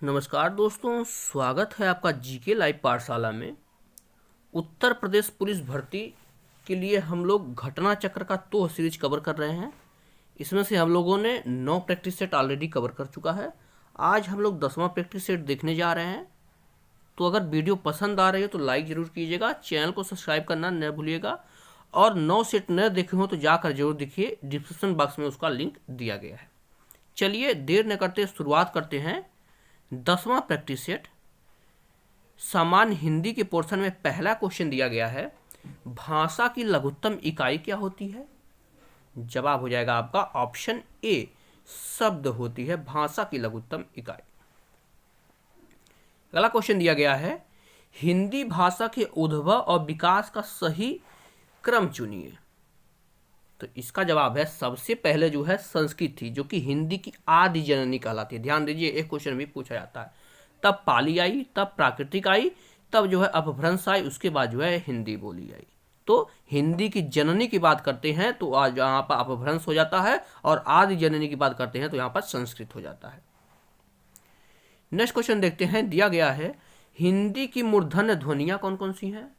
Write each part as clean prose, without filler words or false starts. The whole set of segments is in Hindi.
नमस्कार दोस्तों, स्वागत है आपका जीके लाइव पाठशाला में। उत्तर प्रदेश पुलिस भर्ती के लिए हम लोग घटना चक्र का 2 सीरीज कवर कर रहे हैं। इसमें से हम लोगों ने 9 प्रैक्टिस सेट ऑलरेडी कवर कर चुका है। आज हम लोग 10वां प्रैक्टिस सेट देखने जा रहे हैं। तो अगर वीडियो पसंद आ रही है तो लाइक ज़रूर कीजिएगा, चैनल को सब्सक्राइब करना न भूलिएगा। और 9 सेट न देखे हो तो जाकर जरूर देखिए, डिस्क्रिप्शन बॉक्स में उसका लिंक दिया गया है। चलिए देर न करते शुरुआत करते हैं। 10वां प्रैक्टिस सेट सामान्य हिंदी के पोर्शन में पहला क्वेश्चन दिया गया है, भाषा की लघुत्तम इकाई क्या होती है? जवाब हो जाएगा आपका ऑप्शन ए, शब्द होती है भाषा की लघुत्तम इकाई। अगला क्वेश्चन दिया गया है, हिंदी भाषा के उद्भव और विकास का सही क्रम चुनिए। तो इसका जवाब है, सबसे पहले जो है संस्कृत थी, जो कि हिंदी की आदि जननी कहलाती है। ध्यान दीजिए, एक क्वेश्चन भी पूछा जाता है। तब पाली आई, तब प्राकृतिक आई, तब जो है अपभ्रंश आई, उसके बाद जो है हिंदी बोली आई। तो हिंदी की जननी की बात करते हैं तो आज यहाँ पर अपभ्रंश हो जाता है, और आदि जननी की बात करते हैं तो यहाँ पर संस्कृत हो जाता है। नेक्स्ट क्वेश्चन देखते हैं, दिया गया है, हिंदी की मूर्धन्य ध्वनियाँ कौन कौन सी हैं?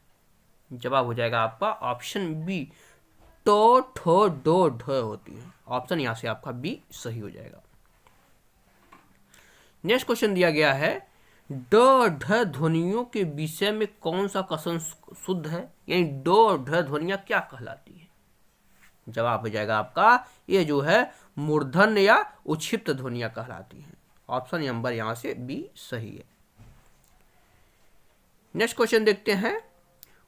जवाब हो जाएगा आपका ऑप्शन बी, टो ठो डो ढ होती है। ऑप्शन यहां से आपका बी सही हो जाएगा। नेक्स्ट क्वेश्चन दिया गया है, ड ढ ध्वनियों के विषय में कौन सा कथन शुद्ध है, यानी डो ढ ध्वनियां क्या कहलाती है? जवाब हो जाएगा आपका ये जो है मूर्धन्य या उक्षिप्त ध्वनियां कहलाती हैं। ऑप्शन नंबर यहां से बी सही है। नेक्स्ट क्वेश्चन देखते हैं,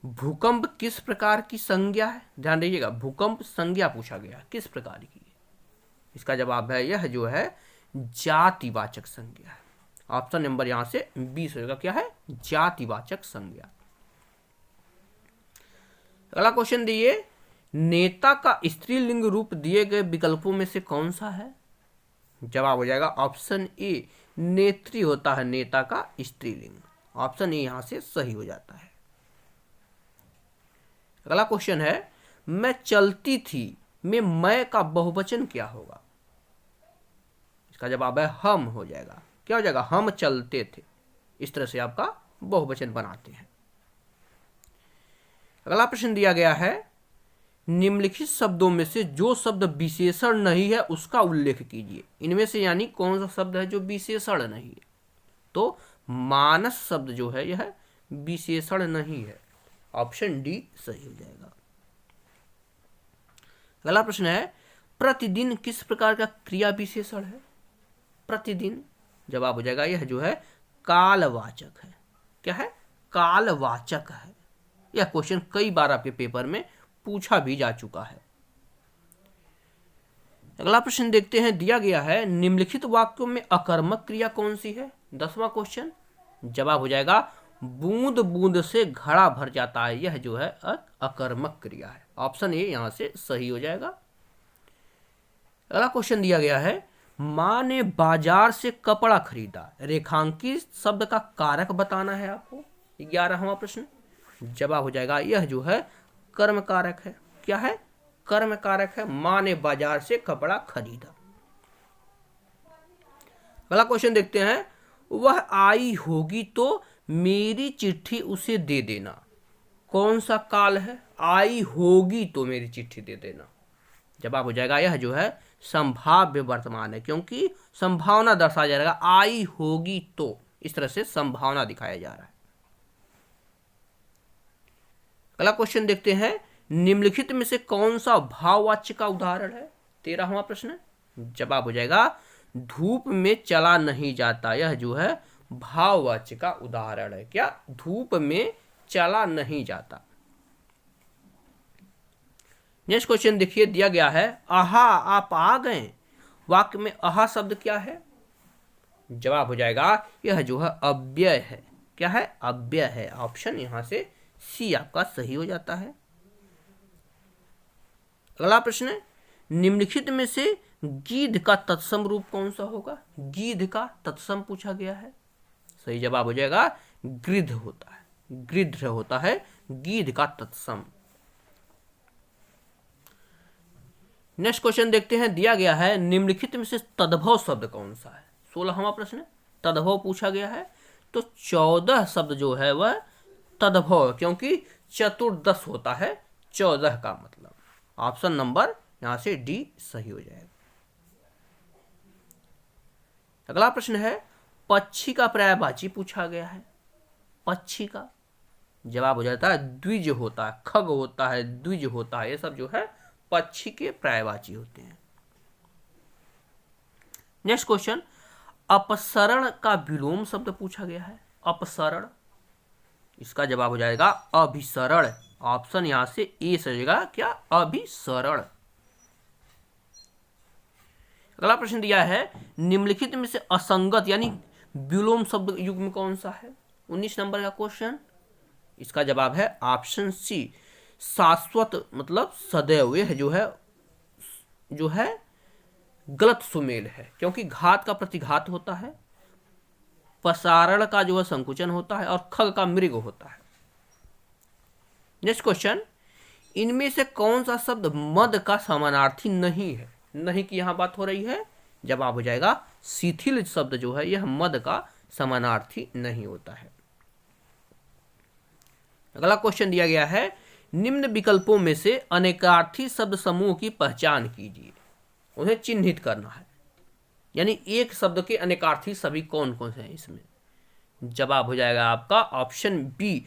भूकंप किस प्रकार की संज्ञा है? ध्यान दीजिएगा, भूकंप संज्ञा पूछा गया, किस प्रकार की है? इसका जवाब है यह जो है जातिवाचक संज्ञा है। ऑप्शन नंबर यहां से बी होगा, क्या है? जातिवाचक संज्ञा। अगला क्वेश्चन दिए, नेता का स्त्रीलिंग रूप दिए गए विकल्पों में से कौन सा है? जवाब हो जाएगा ऑप्शन ए, नेत्री होता है नेता का स्त्रीलिंग। ऑप्शन ए यहां से सही हो जाता है। अगला क्वेश्चन है, मैं चलती थी में मैं का बहुवचन क्या होगा? इसका जवाब है हम हो जाएगा। क्या हो जाएगा? हम चलते थे। इस तरह से आपका बहुवचन बनाते हैं। अगला प्रश्न दिया गया है, निम्नलिखित शब्दों में से जो शब्द विशेषण नहीं है उसका उल्लेख कीजिए। इनमें से यानी कौन सा शब्द है जो विशेषण नहीं है? तो मानस शब्द जो है यह विशेषण नहीं है। ऑप्शन डी सही हो जाएगा। अगला प्रश्न है, प्रतिदिन किस प्रकार का क्रिया विशेषण है? प्रतिदिन, जवाब हो जाएगा यह जो है कालवाचक है। क्या है? कालवाचक है। यह क्वेश्चन कई बार आपके पेपर में पूछा भी जा चुका है। अगला प्रश्न देखते हैं, दिया गया है, निम्नलिखित वाक्यों में अकर्मक क्रिया कौन सी है? 10वां क्वेश्चन। जवाब हो जाएगा बूंद बूंद से घड़ा भर जाता है। यह जो है अकर्मक क्रिया है। ऑप्शन ए यहां से सही हो जाएगा। अगला क्वेश्चन दिया गया है, मां ने बाजार से कपड़ा खरीदा। रेखांकित शब्द का कारक बताना है आपको। 11वां प्रश्न। जवाब हो जाएगा यह जो है कर्म कारक है। क्या है? कर्म कारक है। मां ने बाजार से कपड़ा खरीदा। अगला क्वेश्चन देखते हैं, वह आई होगी तो मेरी चिट्ठी उसे दे देना। कौन सा काल है? आई होगी तो मेरी चिट्ठी दे देना। जवाब हो जाएगा यह जो है संभाव्य वर्तमान है, क्योंकि संभावना दर्शाया जा रहा है। आई होगी तो, इस तरह से संभावना दिखाया जा रहा है। अगला क्वेश्चन देखते हैं, निम्नलिखित में से कौन सा भाववाच्य का उदाहरण है? 13वां प्रश्न। जवाब हो जाएगा धूप में चला नहीं जाता। यह जो है भाववाच्य का उदाहरण है। क्या? धूप में चला नहीं जाता। नेक्स्ट क्वेश्चन देखिए, दिया गया है, आहा आप आ गए। वाक्य में आहा शब्द क्या है? जवाब हो जाएगा यह जो है अव्यय है। क्या है? अव्यय है। ऑप्शन यहां से सी आपका सही हो जाता है। अगला प्रश्न, निम्नलिखित में से गीध का तत्सम रूप कौन सा होगा? गीध का तत्सम पूछा गया है। सही जवाब हो जाएगा गृध्र होता है। गृध्र होता है गीध का तत्सम। नेक्स्ट क्वेश्चन देखते हैं, दिया गया है, निम्नलिखित में से तद्भव शब्द कौन सा है? 16वां प्रश्न। तद्भव पूछा गया है, तो 14 शब्द जो है वह तद्भव, क्योंकि चतुर्दश होता है 14 का मतलब। ऑप्शन नंबर यहां से डी सही हो जाएगा। अगला प्रश्न है, पक्षी का पर्यायवाची पूछा गया है। पक्षी का जवाब हो जाता है द्विज होता है, खग होता है, द्विज होता है, ये सब जो है पक्षी के पर्यायवाची होते हैं। नेक्स्ट क्वेश्चन, अपसरण का विलोम शब्द पूछा गया है। अपसरण, इसका जवाब हो जाएगा अभिसरण। ऑप्शन यहां से ए सजेगा, क्या? अभिसरण। अगला प्रश्न दिया है, निम्नलिखित में से असंगत यानी विलोम शब्द युग्म कौन सा है? 19 नंबर का क्वेश्चन। इसका जवाब है ऑप्शन सी, शाश्वत मतलब सदैव। यह जो है गलत सुमेल है, क्योंकि घात का प्रतिघात होता है, पसारण का जो है संकुचन होता है, और खग का मृग होता है। नेक्स्ट क्वेश्चन, इनमें से कौन सा शब्द मद का समानार्थी नहीं है? नहीं की यहां बात हो रही है। जवाब हो जाएगा शिथिल शब्द जो है यह मद का समानार्थी नहीं होता है। अगला क्वेश्चन दिया गया है, निम्न विकल्पों में से अनेकार्थी शब्द समूह की पहचान कीजिए। उन्हें चिन्हित करना है, यानी एक शब्द के अनेकार्थी सभी कौन कौन से हैं इसमें। जवाब हो जाएगा आपका ऑप्शन बी,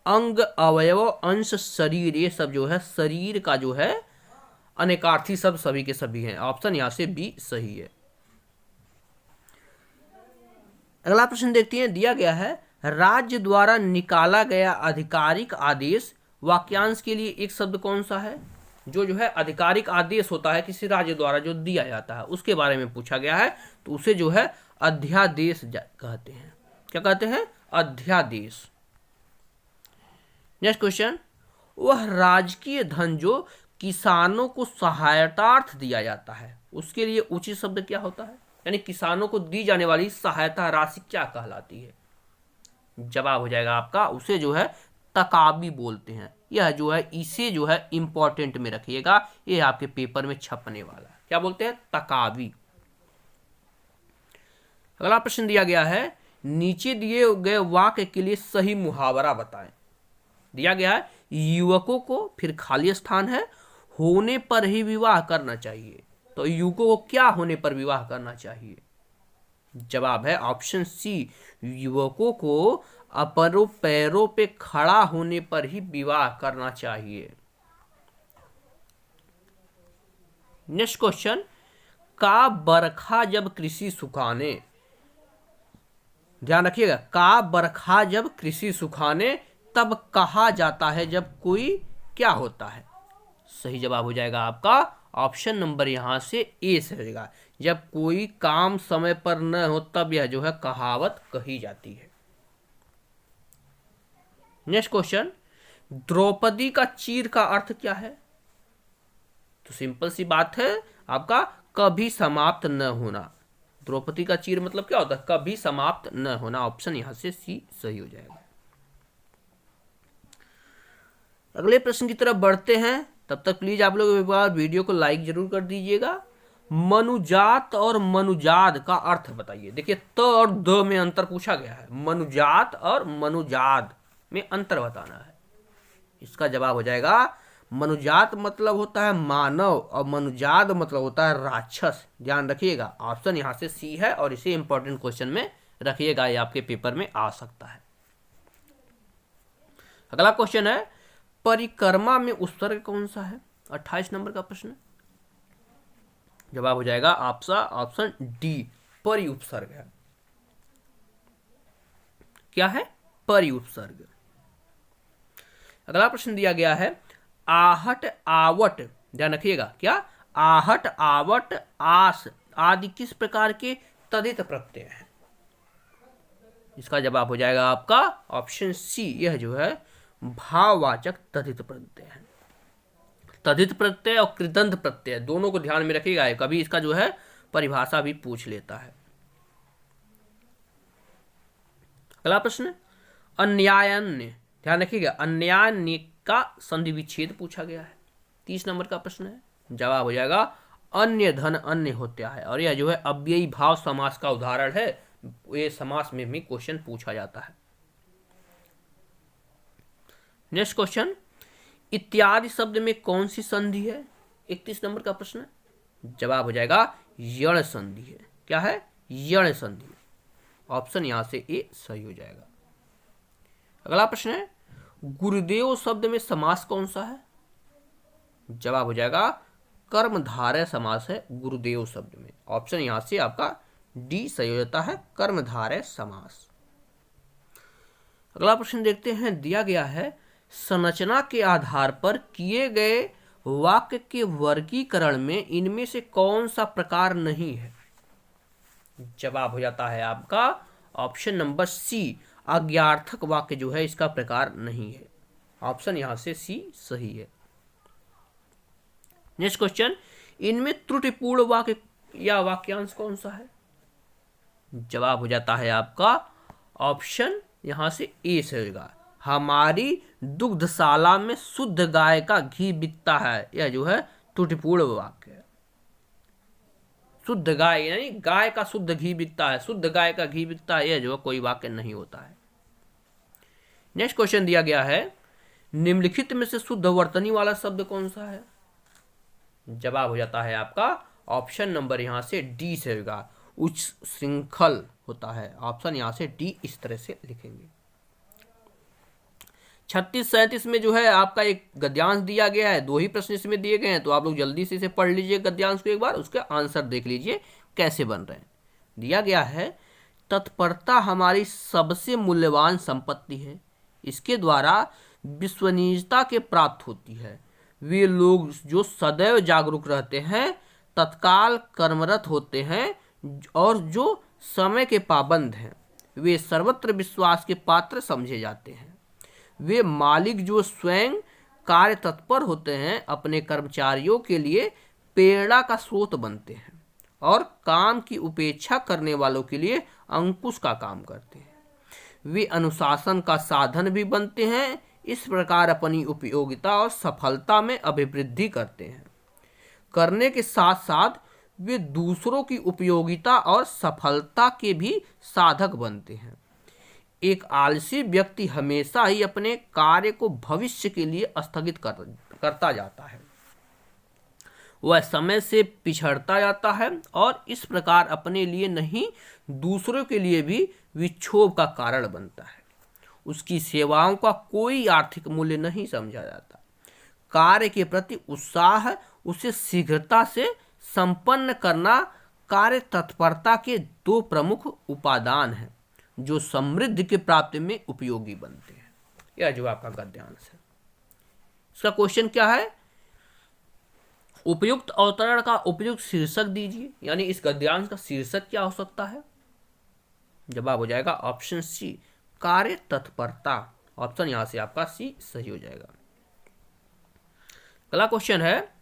अंग, अवयव, अंश, शरीर, ये सब जो है शरीर का जो है अनेकार्थी शब्द सभी के सभी हैं। ऑप्शन यहां से बी सही है। अगला प्रश्न देखते हैं, दिया गया है, राज्य द्वारा निकाला गया आधिकारिक आदेश वाक्यांश के लिए एक शब्द कौन सा है? जो है आधिकारिक आदेश होता है किसी राज्य द्वारा जो दिया जाता है, उसके बारे में पूछा गया है, तो उसे जो है अध्यादेश कहते हैं। क्या कहते हैं? अध्यादेश। नेक्स्ट क्वेश्चन, वह राजकीय धन जो किसानों को सहायतार्थ दिया जाता है, उसके लिए उचित शब्द क्या होता है? यानी किसानों को दी जाने वाली सहायता राशि क्या कहलाती है? जवाब हो जाएगा आपका, उसे जो है तकाबी बोलते हैं। यह जो है इसे जो है इंपॉर्टेंट में रखिएगा, यह आपके पेपर में छपने वाला है। क्या बोलते हैं? तकाबी। अगला प्रश्न दिया गया है, नीचे दिए गए वाक्य के लिए सही मुहावरा बताएं। दिया गया है, युवकों को, फिर खाली स्थान है, होने पर ही विवाह करना चाहिए। तो युवकों को क्या होने पर विवाह करना चाहिए? जवाब है ऑप्शन सी, युवकों को अपने पैरों पे खड़ा होने पर ही विवाह करना चाहिए। नेक्स्ट क्वेश्चन, का बरखा जब कृषि सुखाने, ध्यान रखिएगा, का बरखा जब कृषि सुखाने तब कहा जाता है जब कोई क्या होता है? सही जवाब हो जाएगा आपका ऑप्शन नंबर यहां से ए से रहेगा, जब कोई काम समय पर न हो तब यह जो है कहावत कही जाती है। नेक्स्ट क्वेश्चन, द्रौपदी का चीर का अर्थ क्या है? तो सिंपल सी बात है आपका, कभी समाप्त न होना। द्रौपदी का चीर मतलब क्या होता है? कभी समाप्त न होना। ऑप्शन यहां से सी सही हो जाएगा। अगले प्रश्न की तरफ बढ़ते हैं, तब तक प्लीज आप लोग एक बार वीडियो को लाइक जरूर कर दीजिएगा। मनुजात और मनुजाद का अर्थ बताइए। देखिए, त और द में अंतर पूछा गया है, मनुजात और मनुजाद में अंतर बताना है। इसका जवाब हो जाएगा, मनुजात मतलब होता है मानव और मनुजाद मतलब होता है राक्षस। ध्यान रखिएगा, ऑप्शन यहां से सी है और इसे इंपॉर्टेंट क्वेश्चन में रखिएगा, ये आपके पेपर में आ सकता है। अगला क्वेश्चन है, परिक्रमा में उपसर्ग कौन सा है? 28 नंबर का प्रश्न। जवाब हो जाएगा आपका ऑप्शन डी, परि उपसर्ग है। क्या है? परि उपसर्ग। अगला प्रश्न दिया गया है, आहट, आवट, ध्यान रखिएगा, क्या? आहट, आवट, आस आदि किस प्रकार के तदित प्रत्यय हैं? इसका जवाब हो जाएगा आपका ऑप्शन सी, यह जो है भाववाचक तदित प्रत्यय है। तदित प्रत्यय और कृदंत प्रत्यय दोनों को ध्यान में रखिएगा, कभी इसका जो है परिभाषा भी पूछ लेता है। अगला प्रश्न, अन्यायन्य, ध्यान रखिएगा, अन्यायन्य का संधि विच्छेद पूछा गया है। 30 नंबर का प्रश्न है। जवाब हो जाएगा अन्य धन अन्य होता है, और यह जो है अव्ययी भाव समास का उदाहरण है। ये समास में भी क्वेश्चन पूछा जाता है। नेक्स्ट क्वेश्चन, इत्यादि शब्द में कौन सी संधि है? 31 नंबर का प्रश्न है। जवाब हो जाएगा यण संधि है। क्या है? यण संधि। ऑप्शन यहां से ए सही हो जाएगा। अगला प्रश्न है, गुरुदेव शब्द में समास कौन सा है? जवाब हो जाएगा कर्मधारय समास है गुरुदेव शब्द में। ऑप्शन यहां से आपका डी सही हो जाता है, कर्मधारय समास। अगला प्रश्न देखते हैं, दिया गया है संरचना के आधार पर किए गए वाक्य के वर्गीकरण में इनमें से कौन सा प्रकार नहीं है? जवाब हो जाता है आपका ऑप्शन नंबर सी, अज्ञार्थक वाक्य जो है इसका प्रकार नहीं है। ऑप्शन यहां से सी सही है। नेक्स्ट क्वेश्चन, इनमें त्रुटिपूर्ण वाक्य या वाक्यांश कौन सा है? जवाब हो जाता है आपका ऑप्शन यहां से ए से होगा, हमारी दुग्धशाला में शुद्ध गाय का घी बिकता है। यह जो है त्रुटिपूर्ण वाक्य है। शुद्ध गाय यानी गाय का शुद्ध घी बिकता है, शुद्ध गाय का घी बिकता है, यह जो है कोई वाक्य नहीं होता है। नेक्स्ट क्वेश्चन दिया गया है, निम्नलिखित में से शुद्ध वर्तनी वाला शब्द कौन सा है? जवाब हो जाता है आपका ऑप्शन नंबर यहां से डी से होगा, उच्च श्रृंखल होता है। ऑप्शन यहां से डी इस तरह से लिखेंगे। 36-37 में जो है आपका एक गद्यांश दिया गया है, 2 ही प्रश्न इसमें दिए गए हैं, तो आप लोग जल्दी से इसे पढ़ लीजिए गद्यांश को एक बार, उसके आंसर देख लीजिए कैसे बन रहे हैं। दिया गया है, तत्परता हमारी सबसे मूल्यवान संपत्ति है, इसके द्वारा विश्वसनीयता के प्राप्त होती है। वे लोग जो सदैव जागरूक रहते हैं, तत्काल कर्मरत होते हैं और जो समय के पाबंद हैं, वे सर्वत्र विश्वास के पात्र समझे जाते हैं। वे मालिक जो स्वयं कार्य तत्पर होते हैं, अपने कर्मचारियों के लिए प्रेरणा का स्रोत बनते हैं और काम की उपेक्षा करने वालों के लिए अंकुश का काम करते हैं। वे अनुशासन का साधन भी बनते हैं, इस प्रकार अपनी उपयोगिता और सफलता में अभिवृद्धि करते हैं। करने के साथ साथ वे दूसरों की उपयोगिता और सफलता के भी साधक बनते हैं। एक आलसी व्यक्ति हमेशा ही अपने कार्य को भविष्य के लिए स्थगित करता जाता है, वह समय से पिछड़ता जाता है और इस प्रकार अपने लिए नहीं दूसरों के लिए भी विक्षोभ का कारण बनता है। उसकी सेवाओं का कोई आर्थिक मूल्य नहीं समझा जाता। कार्य के प्रति उत्साह उसे शीघ्रता से संपन्न करना कार्य तत्परता के 2 प्रमुख उपादान हैं जो समृद्धि की प्राप्ति में उपयोगी बनते हैं। यह जो आपका गद्यांश है, इसका क्वेश्चन क्या है? उपयुक्त अवतरण का उपयुक्त शीर्षक दीजिए, यानी इस गद्यांश का शीर्षक क्या हो सकता है? जवाब हो जाएगा ऑप्शन सी, कार्य तत्परता। ऑप्शन यहां से आपका सी सही हो जाएगा। अगला क्वेश्चन है,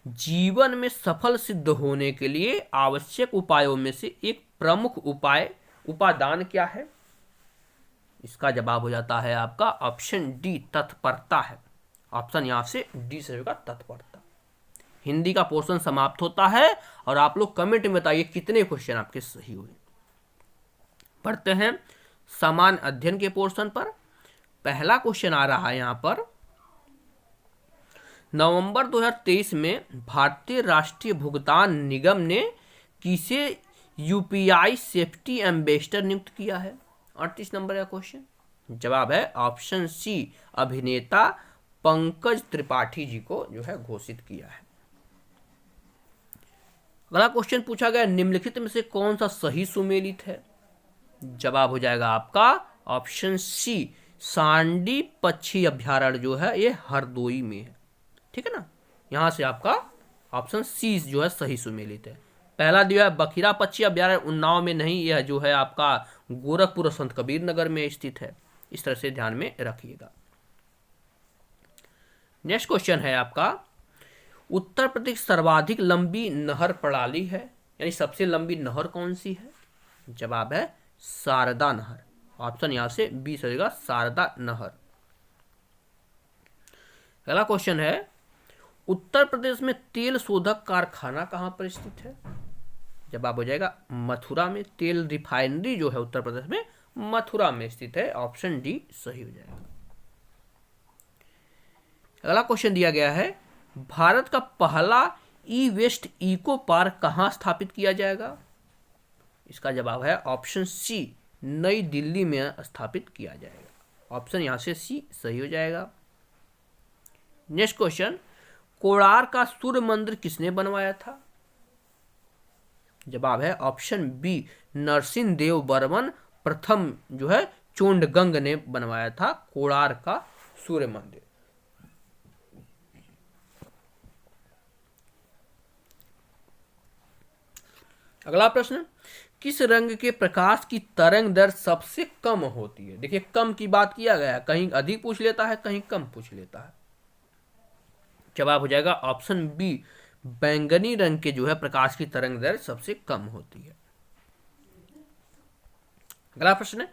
जीवन में सफल सिद्ध होने के लिए आवश्यक उपायों में से एक प्रमुख उपादान क्या है? इसका जवाब हो जाता है आपका ऑप्शन डी, तत्परता है। ऑप्शन यहां से डी से होगा, तत्परता। हिंदी का पोर्शन समाप्त होता है और आप लोग कमेंट में बताइए कितने क्वेश्चन आपके सही हुए। पढ़ते हैं समान अध्ययन के पोर्शन पर। पहला क्वेश्चन आ रहा है यहां पर, नवंबर 2023 में भारतीय राष्ट्रीय भुगतान निगम ने किसे यूपीआई सेफ्टी एम्बेसडर नियुक्त किया है? 38 नंबर का क्वेश्चन। जवाब है ऑप्शन सी, अभिनेता पंकज त्रिपाठी जी को जो है घोषित किया है। अगला क्वेश्चन पूछा गया, निम्नलिखित में से कौन सा सही सुमेलित है? जवाब हो जाएगा आपका ऑप्शन सी, सांडी पक्षी अभ्यारण्य जो है ये हरदोई में है। ठीक है ना, यहां से आपका ऑप्शन सी जो है सही सुमेलित है। पहला दिया है बखिरा पक्षी अभ्यारण्य उन्नाव में नहीं, यह जो है आपका गोरखपुर और संत कबीर नगर में स्थित है। इस तरह से ध्यान में रखिएगा। नेक्स्ट क्वेश्चन है आपका, उत्तर प्रदेश सर्वाधिक लंबी नहर प्रणाली है, यानी सबसे लंबी नहर कौन सी है? जवाब है शारदा नहर। ऑप्शन यहां से बी से होगा, शारदा नहर। अगला क्वेश्चन है, उत्तर प्रदेश में तेल शोधक कारखाना कहां पर स्थित है? जवाब हो जाएगा मथुरा में। तेल रिफाइनरी जो है उत्तर प्रदेश में मथुरा में स्थित है। ऑप्शन डी सही हो जाएगा। अगला क्वेश्चन दिया गया है, भारत का पहला ई वेस्ट इको पार्क कहां स्थापित किया जाएगा? इसका जवाब है ऑप्शन सी, नई दिल्ली में स्थापित किया जाएगा। ऑप्शन यहां से सी सही हो जाएगा। नेक्स्ट क्वेश्चन, कोणार्क का सूर्य मंदिर किसने बनवाया था? जवाब है ऑप्शन बी, नरसिंह देव बर्मन प्रथम जो है चोंडगंग ने बनवाया था कोणार्क का सूर्य मंदिर। अगला प्रश्न, किस रंग के प्रकाश की तरंग दर सबसे कम होती है? देखिए कम की बात किया गया है, कहीं अधिक पूछ लेता है, कहीं कम पूछ लेता है। जवाब हो जाएगा ऑप्शन बी, बैंगनी रंग के जो है प्रकाश की तरंग दर सबसे कम होती है। अगला प्रश्न है,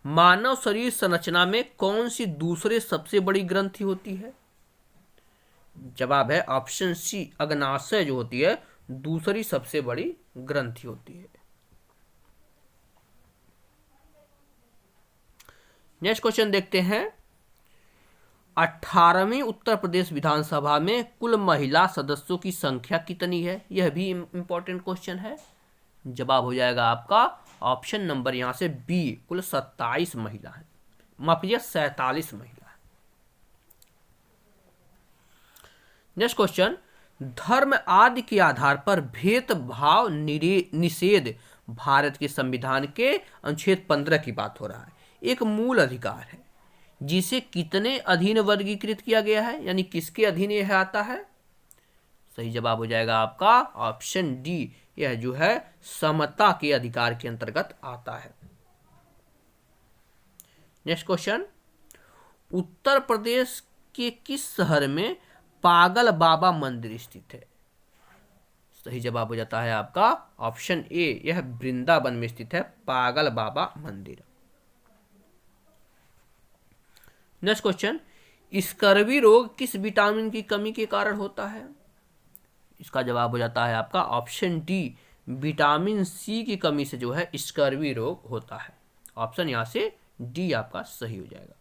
मानव शरीर संरचना में कौन सी दूसरे सबसे बड़ी ग्रंथि होती है? जवाब है ऑप्शन सी, अग्नाशय जो होती है दूसरी सबसे बड़ी ग्रंथि होती है। नेक्स्ट क्वेश्चन देखते हैं, 18वीं उत्तर प्रदेश विधानसभा में कुल महिला सदस्यों की संख्या कितनी है? यह भी इंपॉर्टेंट क्वेश्चन है। जवाब हो जाएगा आपका ऑप्शन नंबर यहां से बी, कुल 27 महिला है, माफ कीजिए 47 महिला है। नेक्स्ट क्वेश्चन, धर्म आदि के आधार पर भेदभाव निषेध भारत के संविधान के अनुच्छेद 15 की बात हो रहा है, एक मूल अधिकार है जिसे कितने अधीन वर्गीकृत किया गया है, यानी किसके अधीन यह आता है? सही जवाब हो जाएगा आपका ऑप्शन डी, यह जो है समता के अधिकार के अंतर्गत आता है। नेक्स्ट क्वेश्चन, उत्तर प्रदेश के किस शहर में पागल बाबा मंदिर स्थित है? सही जवाब हो जाता है आपका ऑप्शन ए, यह वृंदावन में स्थित है पागल बाबा मंदिर। नेक्स्ट क्वेश्चन, स्कर्वी रोग किस विटामिन की कमी के कारण होता है? इसका जवाब हो जाता है आपका ऑप्शन डी, विटामिन सी की कमी से जो है स्कर्वी रोग होता है। ऑप्शन यहां से डी आपका सही हो जाएगा।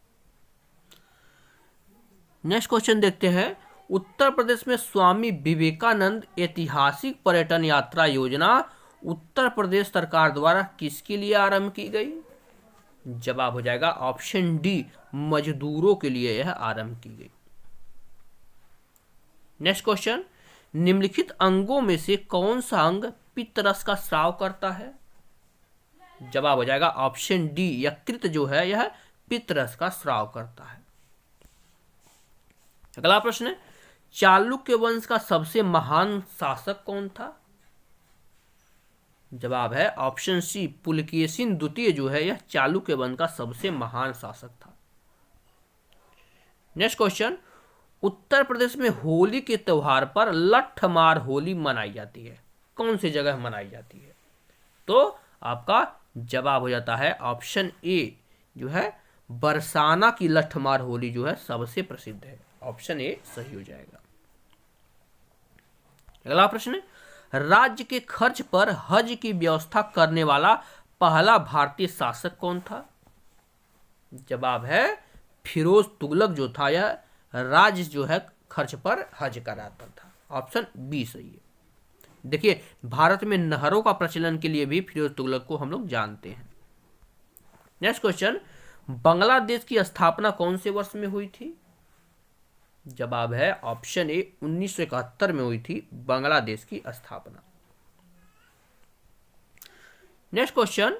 नेक्स्ट क्वेश्चन देखते हैं, उत्तर प्रदेश में स्वामी विवेकानंद ऐतिहासिक पर्यटन यात्रा योजना उत्तर प्रदेश सरकार द्वारा किसके लिए आरंभ की गई? जवाब हो जाएगा ऑप्शन डी, मजदूरों के लिए यह आरंभ की गई। नेक्स्ट क्वेश्चन, निम्नलिखित अंगों में से कौन सा अंग पित्तरस का स्राव करता है? जवाब हो जाएगा ऑप्शन डी, यकृत जो है यह पित्तरस का स्राव करता है। अगला प्रश्न, चालुक्य वंश का सबसे महान शासक कौन था? जवाब है ऑप्शन सी, पुलकेशिन द्वितीय जो है यह चालुक्य वंश का सबसे महान शासक था। नेक्स्ट क्वेश्चन, उत्तर प्रदेश में होली के त्योहार पर लठमार होली मनाई जाती है, कौन सी जगह मनाई जाती है? तो आपका जवाब हो जाता है ऑप्शन ए, जो है बरसाना की लठमार होली जो है सबसे प्रसिद्ध है। ऑप्शन ए सही हो जाएगा। अगला प्रश्न, राज्य के खर्च पर हज की व्यवस्था करने वाला पहला भारतीय शासक कौन था? जवाब है फिरोज तुगलक जो था यह राज्य जो है खर्च पर हज कराता था। ऑप्शन बी सही है। देखिए भारत में नहरों का प्रचलन के लिए भी फिरोज तुगलक को हम लोग जानते हैं। नेक्स्ट क्वेश्चन, बांग्लादेश की स्थापना कौन से वर्ष में हुई थी? जवाब है ऑप्शन ए, 1971 में हुई थी बांग्लादेश की स्थापना। नेक्स्ट क्वेश्चन,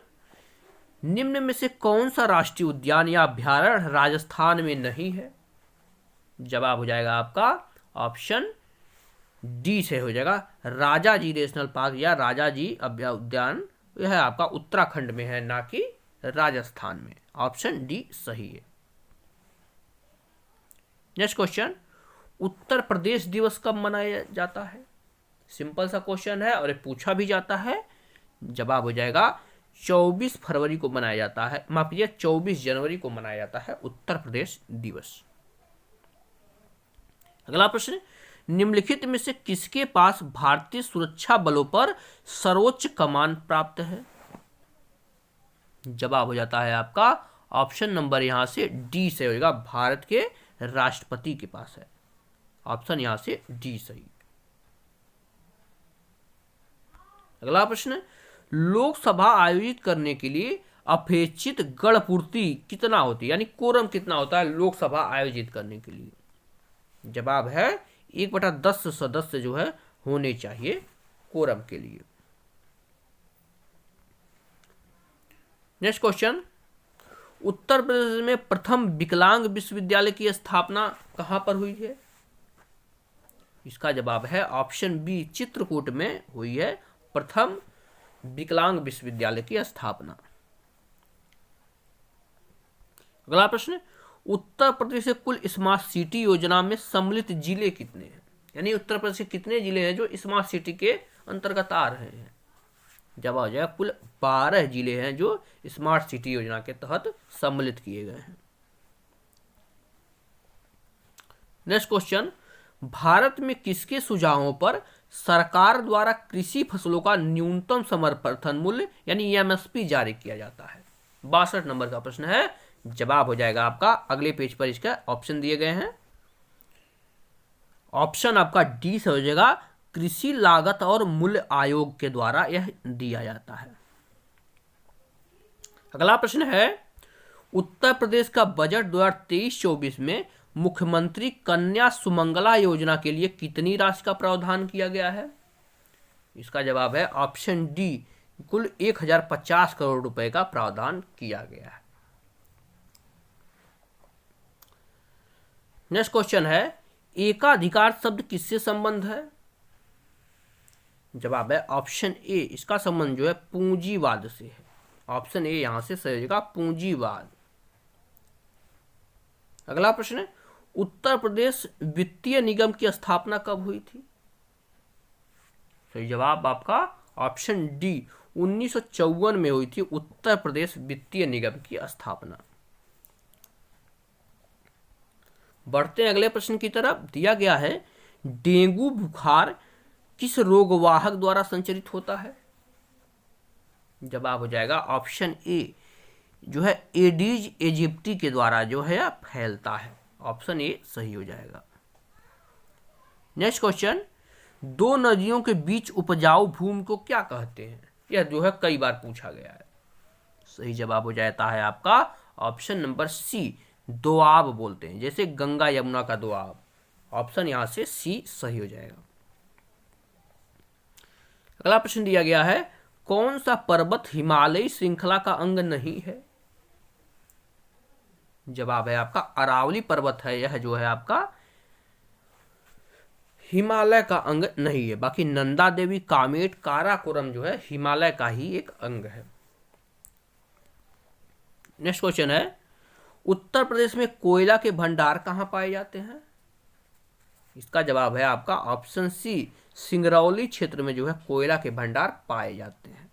निम्न में से कौन सा राष्ट्रीय उद्यान या अभ्यारण्य राजस्थान में नहीं है? जवाब हो जाएगा आपका ऑप्शन डी से हो जाएगा, राजाजी नेशनल पार्क या राजाजी उद्यान, यह आपका उत्तराखंड में है ना कि राजस्थान में। ऑप्शन डी सही है। नेक्स्ट क्वेश्चन, उत्तर प्रदेश दिवस कब मनाया जाता है? सिंपल सा क्वेश्चन है और ये पूछा भी जाता है। जवाब हो जाएगा 24 फरवरी को मनाया जाता है, माफ कीजिए 24 जनवरी को मनाया जाता है उत्तर प्रदेश दिवस। अगला प्रश्न, निम्नलिखित में से किसके पास भारतीय सुरक्षा बलों पर सर्वोच्च कमान प्राप्त है? जवाब हो जाता है आपका ऑप्शन नंबर यहां से डी से होगा, भारत के राष्ट्रपति के पास है। ऑप्शन यहां से डी सही। अगला प्रश्न, लोकसभा आयोजित करने के लिए अपेक्षित गण पूर्ति कितना होती है, यानी कोरम कितना होता है लोकसभा आयोजित करने के लिए? जवाब है 1/10 सदस्य जो है होने चाहिए कोरम के लिए। नेक्स्ट क्वेश्चन, उत्तर प्रदेश में प्रथम विकलांग विश्वविद्यालय की स्थापना कहां पर हुई है? इसका जवाब है ऑप्शन बी, चित्रकूट में हुई है प्रथम विकलांग विश्वविद्यालय की स्थापना। अगला प्रश्न, उत्तर प्रदेश से कुल स्मार्ट सिटी योजना में सम्मिलित जिले कितने हैं, यानी उत्तर प्रदेश के कितने जिले हैं जो स्मार्ट सिटी के अंतर्गत आ रहे हैं? जवाब हो जाएगा कुल 12 जिले हैं जो स्मार्ट सिटी योजना के तहत सम्मिलित किए गए हैं। नेक्स्ट क्वेश्चन, भारत में किसके सुझावों पर सरकार द्वारा कृषि फसलों का न्यूनतम समर्थन मूल्य यानी एमएसपी जारी किया जाता है? 62 नंबर का प्रश्न है। जवाब हो जाएगा आपका अगले पेज पर, इसका ऑप्शन दिए गए हैं। ऑप्शन आपका डी से हो जाएगा, कृषि लागत और मूल्य आयोग के द्वारा यह दिया जाता है। अगला प्रश्न है, उत्तर प्रदेश का बजट 2023-24 में मुख्यमंत्री कन्या सुमंगला योजना के लिए कितनी राशि का प्रावधान किया गया है? इसका जवाब है ऑप्शन डी, कुल 1050 करोड़ रुपए का प्रावधान किया गया है। नेक्स्ट क्वेश्चन है, एकाधिकार शब्द किससे संबंध है? जवाब है ऑप्शन ए, इसका संबंध जो है पूंजीवाद से है। ऑप्शन ए यहां से सही होगा, पूंजीवाद। अगला प्रश्न है, उत्तर प्रदेश वित्तीय निगम की स्थापना कब हुई थी? सही जवाब आपका ऑप्शन डी, 1954 में हुई थी उत्तर प्रदेश वित्तीय निगम की स्थापना। बढ़ते हैं अगले प्रश्न की तरफ। दिया गया है, डेंगू बुखार किस रोगवाहक द्वारा संचरित होता है? जवाब हो जाएगा ऑप्शन ए, जो है एडीज एजिप्टी के द्वारा जो है फैलता है। ऑप्शन ए सही हो जाएगा। नेक्स्ट क्वेश्चन, दो नदियों के बीच उपजाऊ भूमि को क्या कहते हैं? यह जो है कई बार पूछा गया है। सही जवाब हो जाता है आपका ऑप्शन नंबर सी, दोआब बोलते हैं, जैसे गंगा यमुना का दोआब। ऑप्शन यहां से सी सही हो जाएगा। अगला प्रश्न दिया गया है, कौन सा पर्वत हिमालयी श्रृंखला का अंग नहीं है? जवाब है आपका अरावली पर्वत है, यह जो है आपका हिमालय का अंग नहीं है। बाकी नंदा देवी, कामेट, काराकोरम जो है हिमालय का ही एक अंग है। नेक्स्ट क्वेश्चन है, उत्तर प्रदेश में कोयला के भंडार कहां पाए जाते हैं? इसका जवाब है आपका ऑप्शन सी, सिंगरौली क्षेत्र में जो है कोयला के भंडार पाए जाते हैं।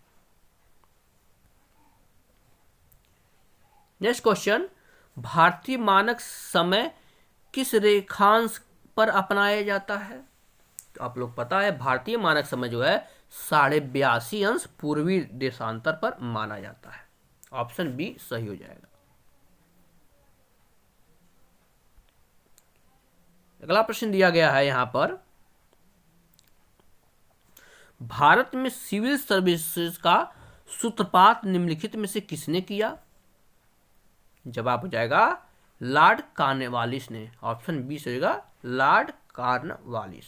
नेक्स्ट क्वेश्चन, भारतीय मानक समय किस रेखांश पर अपनाया जाता है? तो आप लोग पता है भारतीय मानक समय जो है 82.5 अंश पूर्वी देशांतर पर माना जाता है। ऑप्शन बी सही हो जाएगा। अगला प्रश्न दिया गया है यहां पर, भारत में सिविल सर्विसेज का सूत्रपात निम्नलिखित में से किसने किया? जवाब हो जाएगा लॉर्ड कॉर्नवालिस ने। ऑप्शन बी से होगा लॉर्ड कॉर्नवालिस।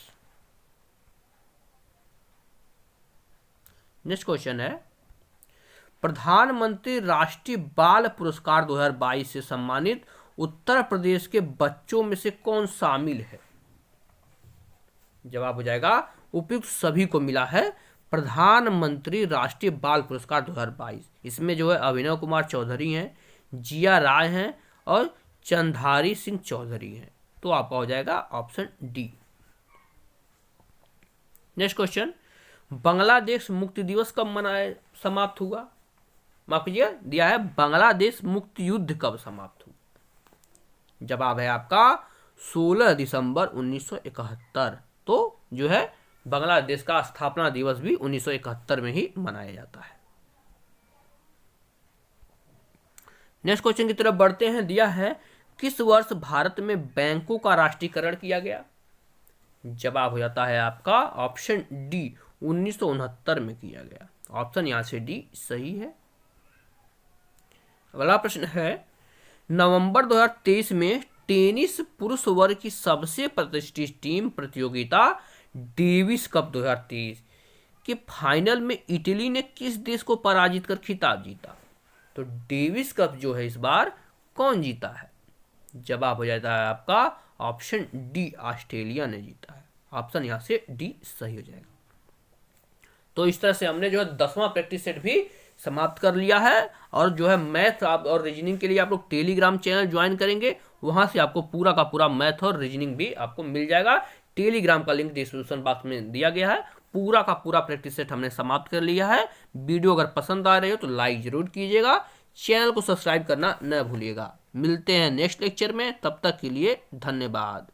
नेक्स्ट क्वेश्चन है, प्रधानमंत्री राष्ट्रीय बाल पुरस्कार 2022 से सम्मानित उत्तर प्रदेश के बच्चों में से कौन शामिल है? जवाब हो जाएगा उपयुक्त सभी को मिला है प्रधानमंत्री राष्ट्रीय बाल पुरस्कार 2022। इसमें जो है अभिनव कुमार चौधरी हैं, जिया राय हैं और चंद्रधारी सिंह चौधरी हैं। तो आपका हो जाएगा option D. Next question, Bangladesh मुक्ति दिवस कब मनाया समाप्त हुआ? माफ कीजिए, दिया है बांग्लादेश मुक्ति युद्ध कब समाप्त हुआ? जवाब है आपका 16 दिसंबर 1971। तो जो है बांग्लादेश का स्थापना दिवस भी 1971 में ही मनाया जाता है। नेक्स्ट क्वेश्चन की तरफ बढ़ते हैं। दिया है किस वर्ष भारत में बैंकों का राष्ट्रीयकरण किया गया? जवाब हो जाता है आपका ऑप्शन डी, 1969 में किया गया। ऑप्शन यहां से डी सही है। अगला प्रश्न है, नवंबर 2023 में टेनिस पुरुष वर्ग की सबसे प्रतिष्ठित टीम प्रतियोगिता डेविस कप 2023 के फाइनल में इटली ने किस देश को पराजित कर खिताब जीता? तो डेविस कप जो है इस बार कौन जीता है? जवाब हो जाता है आपका ऑप्शन डी, ऑस्ट्रेलिया ने जीता है। ऑप्शन यहां से डी सही हो जाएगा। तो इस तरह से हमने जो है 10वां प्रैक्टिस सेट भी समाप्त कर लिया है। और जो है मैथ और रीजनिंग के लिए आप लोग टेलीग्राम चैनल ज्वाइन करेंगे, वहां से आपको पूरा का पूरा मैथ और रीजनिंग भी आपको मिल जाएगा। टेलीग्राम का लिंक डिस्क्रिप्शन बॉक्स में दिया गया है। पूरा का पूरा प्रैक्टिस सेट हमने समाप्त कर लिया है। वीडियो अगर पसंद आ रही हो तो लाइक जरूर कीजिएगा, चैनल को सब्सक्राइब करना न भूलिएगा। मिलते हैं नेक्स्ट लेक्चर में, तब तक के लिए धन्यवाद।